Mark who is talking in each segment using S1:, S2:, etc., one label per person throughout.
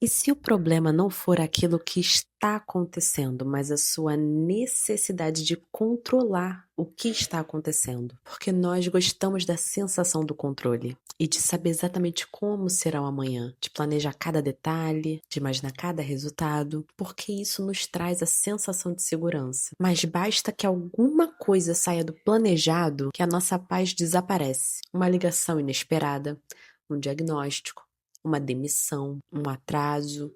S1: E se o problema não for aquilo que está acontecendo, mas a sua necessidade de controlar o que está acontecendo? Porque nós gostamos da sensação do controle e de saber exatamente como será o amanhã, de planejar cada detalhe, de imaginar cada resultado, porque isso nos traz a sensação de segurança. Mas basta que alguma coisa saia do planejado que a nossa paz desaparece. Uma ligação inesperada, um diagnóstico, uma demissão, um atraso,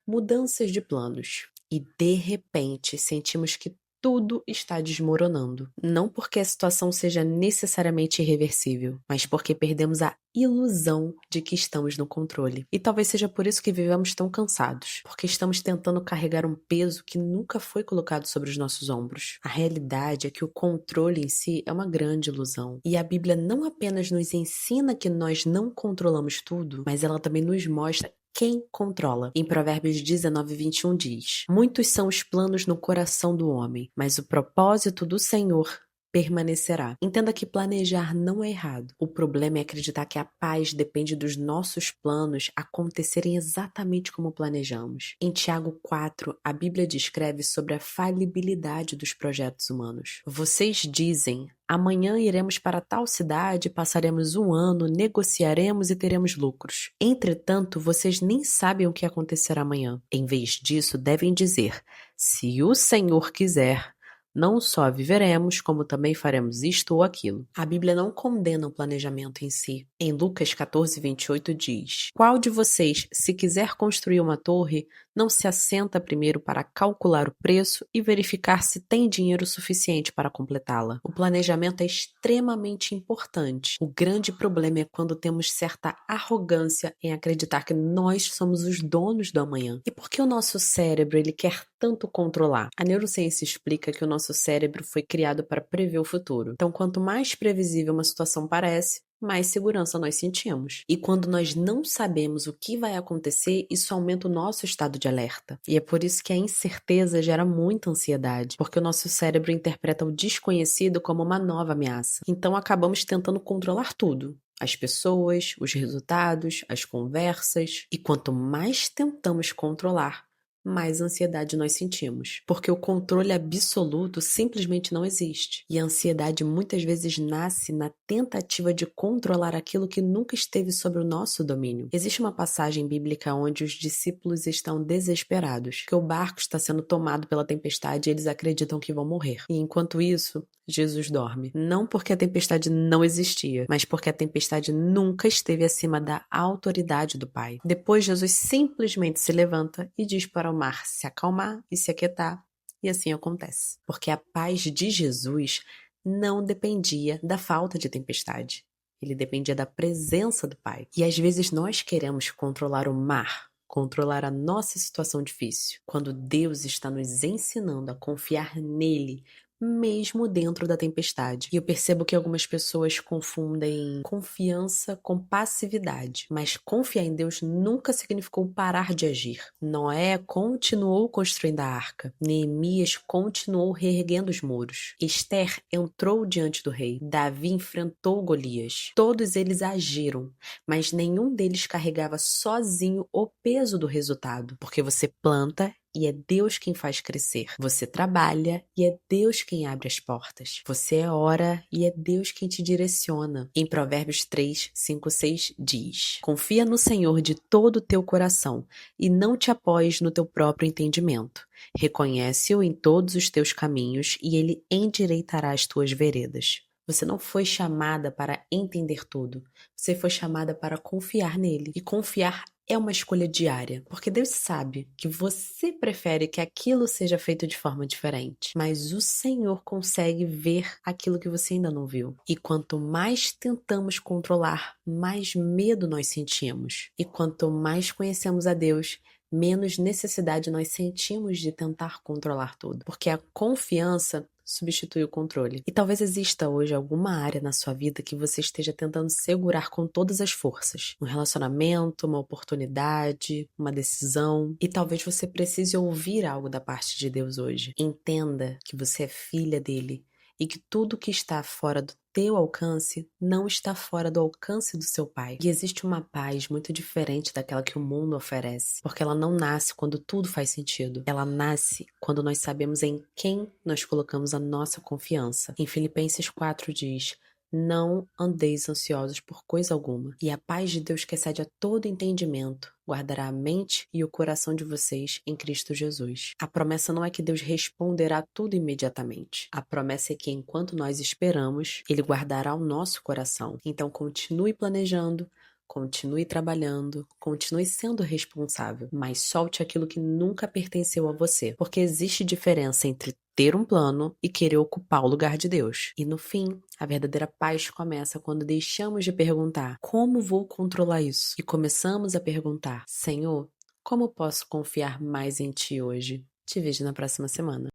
S1: mudanças de planos. E de repente sentimos que tudo está desmoronando. Não porque a situação seja necessariamente irreversível, mas porque perdemos a ilusão de que estamos no controle. E talvez seja por isso que vivemos tão cansados, porque estamos tentando carregar um peso que nunca foi colocado sobre os nossos ombros. A realidade é que o controle em si é uma grande ilusão. E a Bíblia não apenas nos ensina que nós não controlamos tudo, mas ela também nos mostra quem controla. Em Provérbios 19:21 diz: Muitos são os planos no coração do homem, mas o propósito do Senhor permanecerá. Entenda que planejar não é errado. O problema é acreditar que a paz depende dos nossos planos acontecerem exatamente como planejamos. Em Tiago 4, a Bíblia descreve sobre a falibilidade dos projetos humanos. Vocês dizem: amanhã iremos para tal cidade, passaremos um ano, negociaremos e teremos lucros. Entretanto, vocês nem sabem o que acontecerá amanhã. Em vez disso, devem dizer: se o Senhor quiser, não só viveremos, como também faremos isto ou aquilo. A Bíblia não condena o planejamento em si. Em Lucas 14:28 diz: Qual de vocês, se quiser construir uma torre, não se assenta primeiro para calcular o preço e verificar se tem dinheiro suficiente para completá-la? O planejamento é extremamente importante. O grande problema é quando temos certa arrogância em acreditar que nós somos os donos do amanhã. E por que o nosso cérebro ele quer tanto controlar? A neurociência explica que o nosso cérebro foi criado para prever o futuro. Então, quanto mais previsível uma situação parece, mais segurança nós sentimos. E quando nós não sabemos o que vai acontecer, isso aumenta o nosso estado de alerta. E é por isso que a incerteza gera muita ansiedade, porque o nosso cérebro interpreta o desconhecido como uma nova ameaça. Então acabamos tentando controlar tudo. As pessoas, os resultados, as conversas. E quanto mais tentamos controlar, mais ansiedade nós sentimos, porque o controle absoluto simplesmente não existe. E a ansiedade muitas vezes nasce na tentativa de controlar aquilo que nunca esteve sob o nosso domínio. Existe uma passagem bíblica onde os discípulos estão desesperados, que o barco está sendo tomado pela tempestade e eles acreditam que vão morrer. E enquanto isso, Jesus dorme. Não porque a tempestade não existia, mas porque a tempestade nunca esteve acima da autoridade do Pai. Depois, Jesus simplesmente se levanta e diz para o mar se acalmar e se aquietar. E assim acontece. Porque a paz de Jesus não dependia da falta de tempestade. Ele dependia da presença do Pai. E às vezes nós queremos controlar o mar, controlar a nossa situação difícil, quando Deus está nos ensinando a confiar nele, mesmo dentro da tempestade. E eu percebo que algumas pessoas confundem confiança com passividade, mas confiar em Deus nunca significou parar de agir. Noé continuou construindo a arca, Neemias continuou reerguendo os muros, Esther entrou diante do rei, Davi enfrentou Golias. Todos eles agiram, mas nenhum deles carregava sozinho o peso do resultado, porque você planta e é Deus quem faz crescer. Você trabalha e é Deus quem abre as portas. Você ora e é Deus quem te direciona. Em Provérbios 3, 5, 6 diz: Confia no Senhor de todo o teu coração e não te apoies no teu próprio entendimento. Reconhece-o em todos os teus caminhos e ele endireitará as tuas veredas. Você não foi chamada para entender tudo. Você foi chamada para confiar nele. E confiar é uma escolha diária, porque Deus sabe que você prefere que aquilo seja feito de forma diferente, mas o Senhor consegue ver aquilo que você ainda não viu. E quanto mais tentamos controlar, mais medo nós sentimos. E quanto mais conhecemos a Deus, menos necessidade nós sentimos de tentar controlar tudo, porque a confiança substitui o controle. E talvez exista hoje alguma área na sua vida que você esteja tentando segurar com todas as forças. Um relacionamento, uma oportunidade, uma decisão. E talvez você precise ouvir algo da parte de Deus hoje. Entenda que você é filha dele e que tudo que está fora do teu alcance não está fora do alcance do seu Pai. E existe uma paz muito diferente daquela que o mundo oferece, porque ela não nasce quando tudo faz sentido. Ela nasce quando nós sabemos em quem nós colocamos a nossa confiança. Em Filipenses 4 diz: não andeis ansiosos por coisa alguma, e a paz de Deus que excede a todo entendimento guardará a mente e o coração de vocês em Cristo Jesus. A promessa não é que Deus responderá tudo imediatamente. A promessa é que enquanto nós esperamos, Ele guardará o nosso coração. Então continue planejando, continue trabalhando, continue sendo responsável, mas solte aquilo que nunca pertenceu a você, porque existe diferença entre ter um plano e querer ocupar o lugar de Deus. E no fim, a verdadeira paz começa quando deixamos de perguntar: como vou controlar isso? E começamos a perguntar: Senhor, como posso confiar mais em Ti hoje? Te vejo na próxima semana.